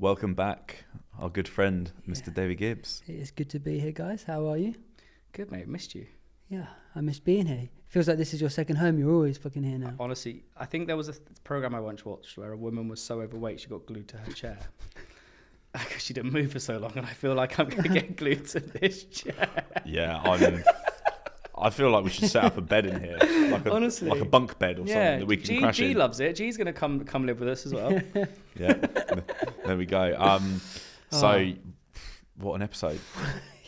Welcome back, our good friend, Mr. David Gibbs. It is good to be here, guys. How are you? Good, mate. Missed you. Yeah, I miss being here. Feels like this is your second home. You're always fucking here now. Honestly, I think there was a program I once watched where a woman was so overweight she got glued to her chair. Because she didn't move for so long, and I feel like I'm going to get glued to this chair. Yeah, I feel like we should set up a bed in here, Honestly, like a bunk bed or something that we can crash G in. loves it. G's going to come live with us as well. Yeah, there we go. What an episode!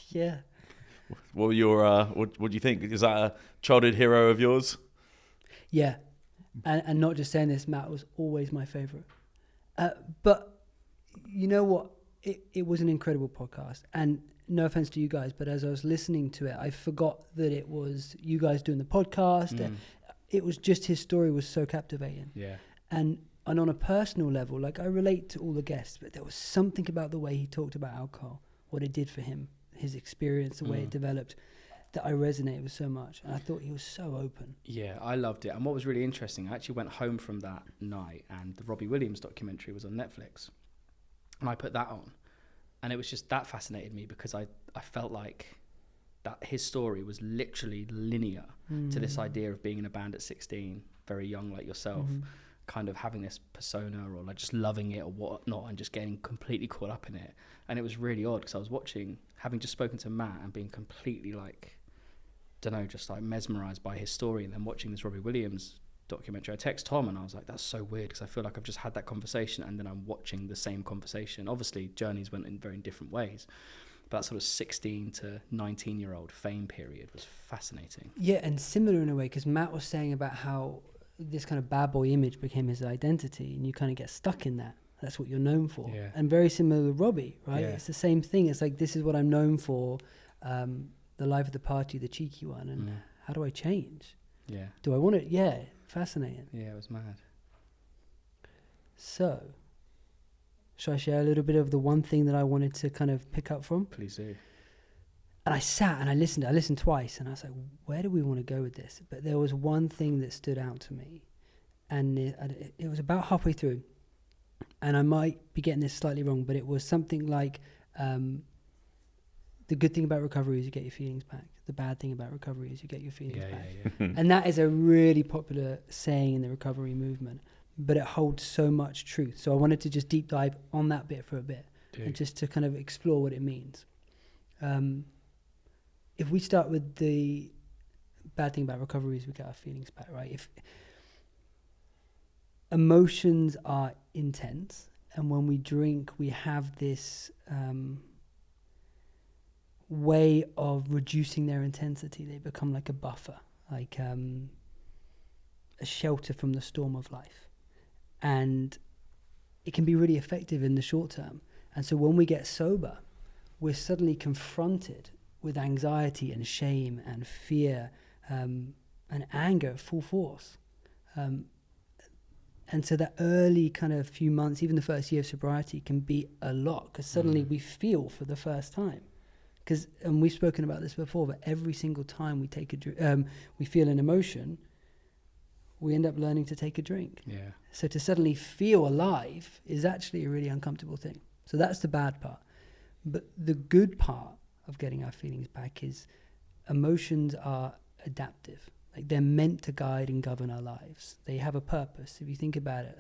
Yeah. What were your what do you think? Is that a childhood hero of yours? Yeah, and not just saying this, Matt was always my favourite. But you know what? It was an incredible podcast, and no offense to you guys, but as I was listening to it, I forgot that it was you guys doing the podcast. And it was just his story was so captivating. Yeah. And on a personal level, like I relate to all the guests, but there was something about the way he talked about alcohol, what it did for him, his experience, the way it developed, that I resonated with so much. And I thought he was so open. Yeah, I loved it. And what was really interesting, I actually went home from that night and the Robbie Williams documentary was on Netflix. And I put that on. And it was just, that fascinated me because I felt like that his story was literally linear to this idea of being in a band at 16, very young like yourself, kind of having this persona or like just loving it or whatnot and just getting completely caught up in it. And it was really odd because I was watching, having just spoken to Matt and being completely like, don't know, just like mesmerised by his story, and then watching this Robbie Williams documentary. I text Tom and I was like, that's so weird because I feel like I've just had that conversation and then I'm watching the same conversation. Obviously journeys went in very different ways, but that sort of 16 to 19-year-old fame period was fascinating. Yeah, and similar in a way, because Matt was saying about how this kind of bad boy image became his identity and you kind of get stuck in that. That's what you're known for. Yeah. And very similar with Robbie, right? Yeah. It's the same thing. It's like, this is what I'm known for, the life of the party, the cheeky one, and how do I change? Yeah. Do I want it? Yeah, fascinating. Yeah, it was mad. So, shall I share a little bit of the one thing that I wanted to kind of pick up from? Please do. And I sat and I listened twice, and I was like, where do we want to go with this? But there was one thing that stood out to me, and it was about halfway through, and I might be getting this slightly wrong, but it was something like, the good thing about recovery is you get your feelings back. The bad thing about recovery is you get your feelings back. Yeah. And that is a really popular saying in the recovery movement, but it holds so much truth. So I wanted to just deep dive on that bit for a bit, and just to kind of explore what it means. If we start with the bad thing about recovery is we get our feelings back, right? If emotions are intense, and when we drink, we have this way of reducing their intensity. They become like a buffer, like a shelter from the storm of life. And it can be really effective in the short term. And so when we get sober, we're suddenly confronted with anxiety and shame and fear and anger full force. And so that early kind of few months, even the first year of sobriety, can be a lot because suddenly we feel for the first time. And we've spoken about this before, but every single time we take we feel an emotion, we end up learning to take a drink. Yeah. So to suddenly feel alive is actually a really uncomfortable thing. So that's the bad part. But the good part of getting our feelings back is emotions are adaptive. Like they're meant to guide and govern our lives. They have a purpose. If you think about it,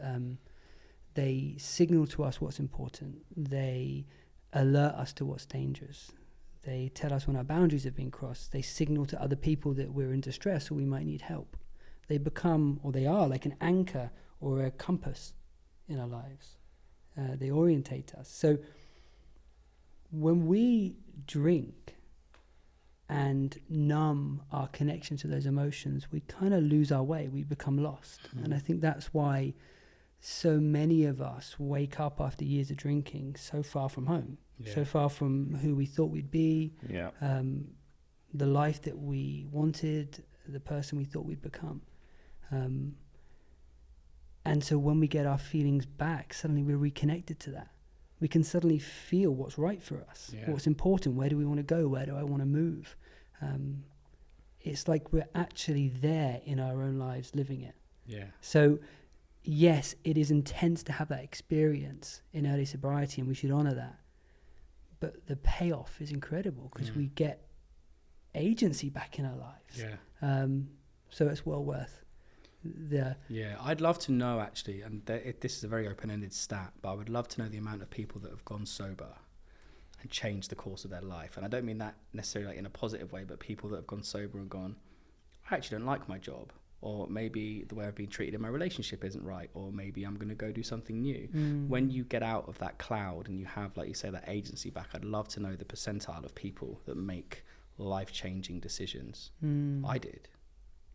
they signal to us what's important. They alert us to what's dangerous. They tell us when our boundaries have been crossed. They signal to other people that we're in distress or we might need help. They become, or they are, like an anchor or a compass in our lives. They orientate us. So when we drink and numb our connection to those emotions, we kind of lose our way. We become lost. And I think that's why so many of us wake up after years of drinking so far from home. So far from who we thought we'd be, the life that we wanted, the person we thought we'd become. And so when we get our feelings back, suddenly we're reconnected to that. We can suddenly feel what's right for us, what's important, where do we want to go, where do I want to move. It's like we're actually there in our own lives living it. Yeah. So yes, it is intense to have that experience in early sobriety, and we should honor that. But the payoff is incredible because we get agency back in our lives. Yeah. So it's well worth the... Yeah, I'd love to know actually, and this is a very open-ended stat, but I would love to know the amount of people that have gone sober and changed the course of their life. And I don't mean that necessarily like in a positive way, but people that have gone sober and gone, I actually don't like my job, or maybe the way I've been treated in my relationship isn't right, or maybe I'm going to go do something new. When you get out of that cloud and you have, like you say, that agency back, I'd love to know the percentile of people that make life-changing decisions. I did.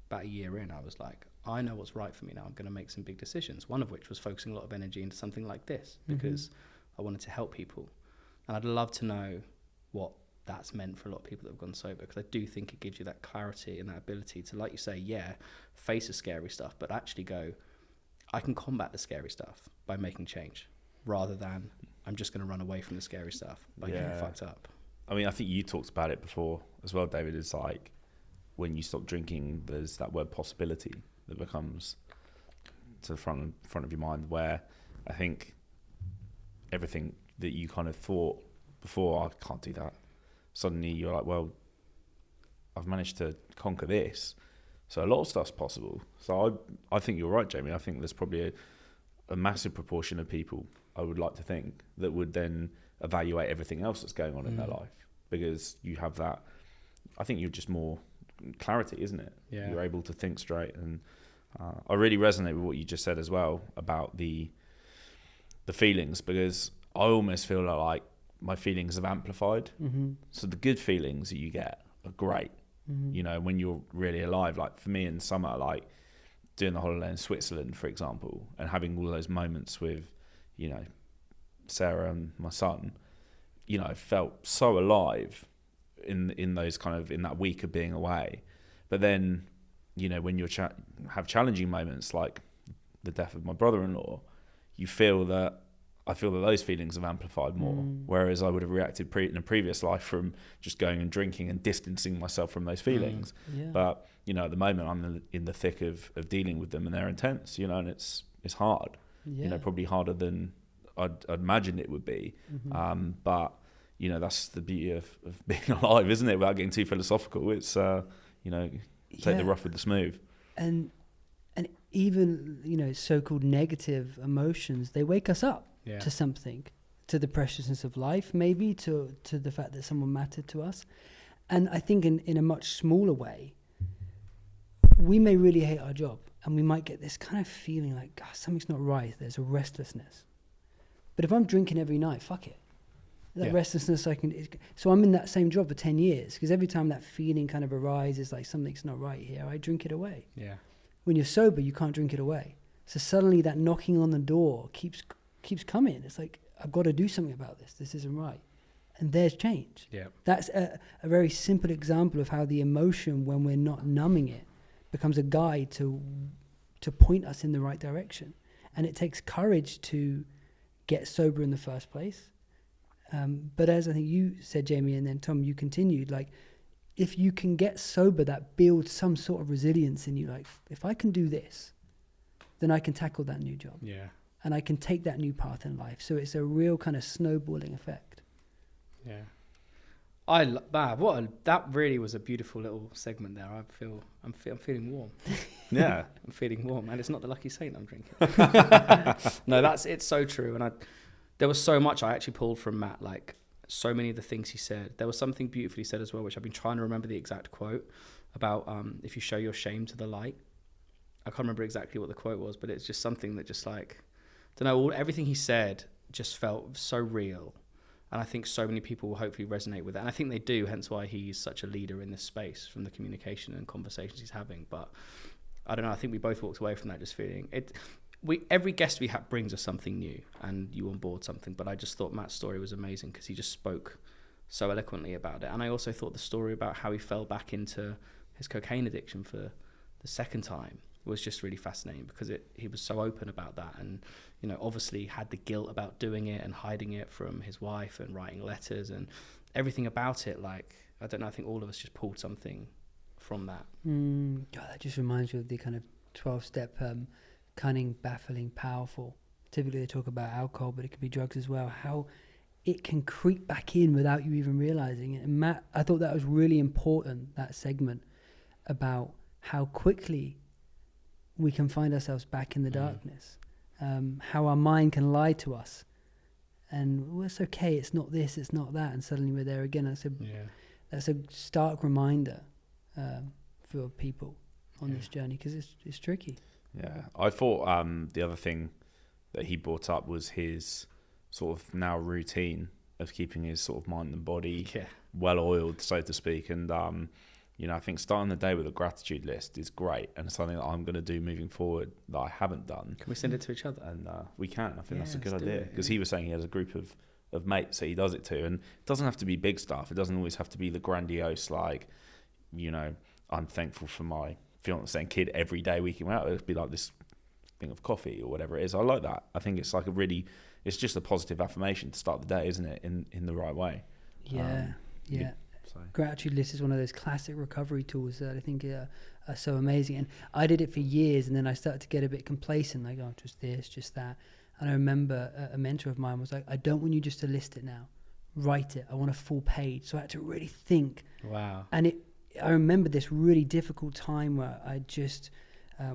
About a year in, I was like, I know what's right for me now. I'm going to make some big decisions, one of which was focusing a lot of energy into something like this because I wanted to help people. And I'd love to know what that's meant for a lot of people that have gone sober, because I do think it gives you that clarity and that ability to, like you say, face the scary stuff, but actually go, I can combat the scary stuff by making change, rather than I'm just going to run away from the scary stuff by getting fucked up. I mean, I think you talked about it before as well, David. It's like when you stop drinking, there's that word possibility that becomes to the front of your mind, where I think everything that you kind of thought before, I can't do that, suddenly you're like, well, I've managed to conquer this, so a lot of stuff's possible. So I think you're right, Jamie. I think there's probably a massive proportion of people, I would like to think, that would then evaluate everything else that's going on in their life, because you have that, I think you're just more clarity, isn't it? Yeah. You're able to think straight. And I really resonate with what you just said as well about the feelings, because I almost feel like my feelings have amplified. So the good feelings that you get are great. You know, when you're really alive, like for me in summer, like doing the holiday in Switzerland, for example, and having all those moments with, you know, Sarah and my son, you know, I felt so alive in those kind of, in that week of being away. But then, you know, when you have challenging moments like the death of my brother-in-law, I feel that those feelings have amplified more, whereas I would have reacted in a previous life from just going and drinking and distancing myself from those feelings. But, you know, at the moment I'm in the thick of dealing with them, and they're intense, you know, and it's hard, you know, probably harder than I'd imagined it would be. But, you know, that's the beauty of being alive, isn't it? Without getting too philosophical, it's, you know, take the rough with the smooth. And even, you know, so-called negative emotions, they wake us up to something, to the preciousness of life, maybe to the fact that someone mattered to us. And I think in a much smaller way, we may really hate our job, and we might get this kind of feeling like, God, something's not right. There's a restlessness. But if I'm drinking every night, fuck it. That restlessness, so I'm in that same job for 10 years, because every time that feeling kind of arises, like something's not right here, I drink it away. When you're sober, you can't drink it away. So suddenly that knocking on the door keeps coming. It's like, I've got to do something about this. This isn't right. And there's change. That's a very simple example of how the emotion, when we're not numbing it, becomes a guide to point us in the right direction. And it takes courage to get sober in the first place. But as I think you said, Jamie, and then Tom, you continued, like, if you can get sober, that builds some sort of resilience in you. Like, if I can do this, then I can tackle that new job. And I can take that new path in life. So it's a real kind of snowballing effect. That really was a beautiful little segment there. I'm feeling warm. I'm feeling warm, and it's not the Lucky Saint I'm drinking. No, it's so true. And there was so much I actually pulled from Matt, like so many of the things he said. There was something beautifully said as well, which I've been trying to remember the exact quote about if you show your shame to the light. I can't remember exactly what the quote was, but it's just something that just like, I don't know, everything he said just felt so real. And I think so many people will hopefully resonate with that. And I think they do, hence why he's such a leader in this space from the communication and conversations he's having. But I don't know, I think we both walked away from that just feeling it. Every guest we have brings us something new, and you on board something. But I just thought Matt's story was amazing because he just spoke so eloquently about it. And I also thought the story about how he fell back into his cocaine addiction for the second time was just really fascinating, because he was so open about that, and you know, obviously had the guilt about doing it and hiding it from his wife and writing letters and everything about it. Like, I don't know, I think all of us just pulled something from that. God, that just reminds you of the kind of 12-step cunning, baffling, powerful. Typically they talk about alcohol, but it could be drugs as well. How it can creep back in without you even realizing it. And Matt, I thought that was really important, that segment about how quickly we can find ourselves back in the darkness. How our mind can lie to us. And well, it's okay, it's not this, it's not that. And suddenly we're there again. That's a stark reminder for people on this journey, because it's tricky. Yeah, I thought the other thing that he brought up was his sort of now routine of keeping his sort of mind and body well oiled, so to speak. And I think starting the day with a gratitude list is great, and it's something that I'm going to do moving forward that I haven't done. Can we send it to each other? And we can. I think that's a good idea, because he was saying he has a group of mates that he does it to, and it doesn't have to be big stuff. It doesn't always have to be the grandiose, like, I'm thankful for my fiance and kid every day we can out. It'd be like this thing of coffee or whatever it is. I like that. I think it's like it's just a positive affirmation to start the day, isn't it? In the right way. Yeah. So. Gratitude list is one of those classic recovery tools that I think are so amazing. And I did it for years, and then I started to get a bit complacent, like, oh, just this, just that. And I remember a mentor of mine was like, I don't want you just to list it now. Write it. I want a full page. So I had to really think. Wow. And I remember this really difficult time where I just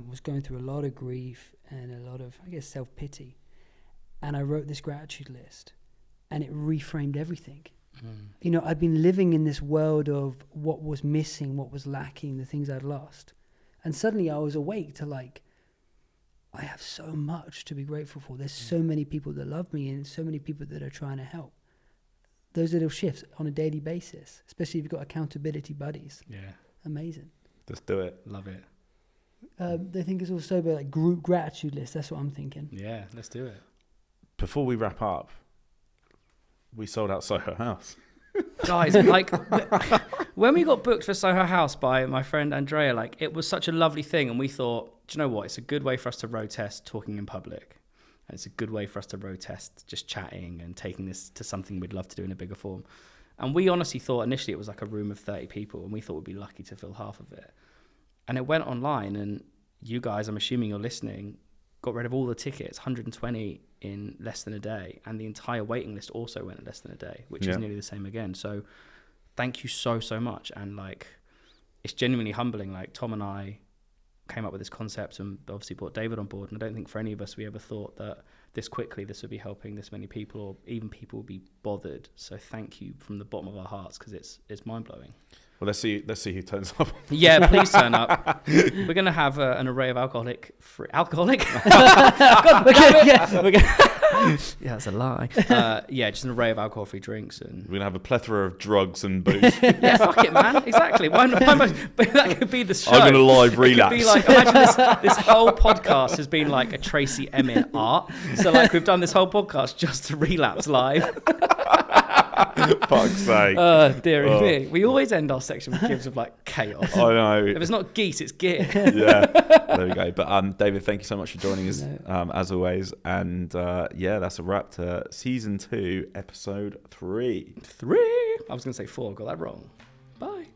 was going through a lot of grief and a lot of, I guess, self-pity. And I wrote this gratitude list, and it reframed everything. I'd been living in this world of what was missing, what was lacking, the things I'd lost. And suddenly I was awake to, like, I have so much to be grateful for. There's so many people that love me, and so many people that are trying to help. Those little shifts on a daily basis, especially if you've got accountability buddies. Yeah. Amazing. Let's do it. Love it. They think it's also about, like, group gratitude list. That's what I'm thinking. Yeah, let's do it. Before we wrap up, we sold out Soho House. Guys, like, when we got booked for Soho House by my friend Andrea, like, it was such a lovely thing. And we thought, do you know what? It's a good way for us to road test talking in public. And it's a good way for us to road test just chatting and taking this to something we'd love to do in a bigger form. And we honestly thought initially it was like a room of 30 people, and we thought we'd be lucky to fill half of it. And it went online, and you guys, I'm assuming you're listening, got rid of all the tickets, 120 in less than a day, and the entire waiting list also went in less than a day, which is nearly the same again. So thank you so much. And, like, it's genuinely humbling. Like, Tom and I came up with this concept and obviously brought David on board, and I don't think for any of us we ever thought that this quickly this would be helping this many people, or even people would be bothered. So thank you from the bottom of our hearts, because it's mind-blowing. Well, let's see who turns up. Yeah, please turn up. We're going to have an array of alcoholic? Yeah, that's a lie. Just an array of alcohol-free drinks, and we're gonna have a plethora of drugs and booze. Yeah, fuck it, man. Exactly. Why not? But that could be the show. I'm gonna live relapse. It could be like, imagine this whole podcast has been like a Tracy Emin art. So, like, we've done this whole podcast just to relapse live. Fuck's sake. Dear me. We always end our section with Gibbs of, like, chaos. I know. If it's not geese, it's gear. Yeah. There we go. But David, thank you so much for joining us, as always. And that's a wrap to season 2, episode 3. I was going to say 4. Got that wrong. Bye.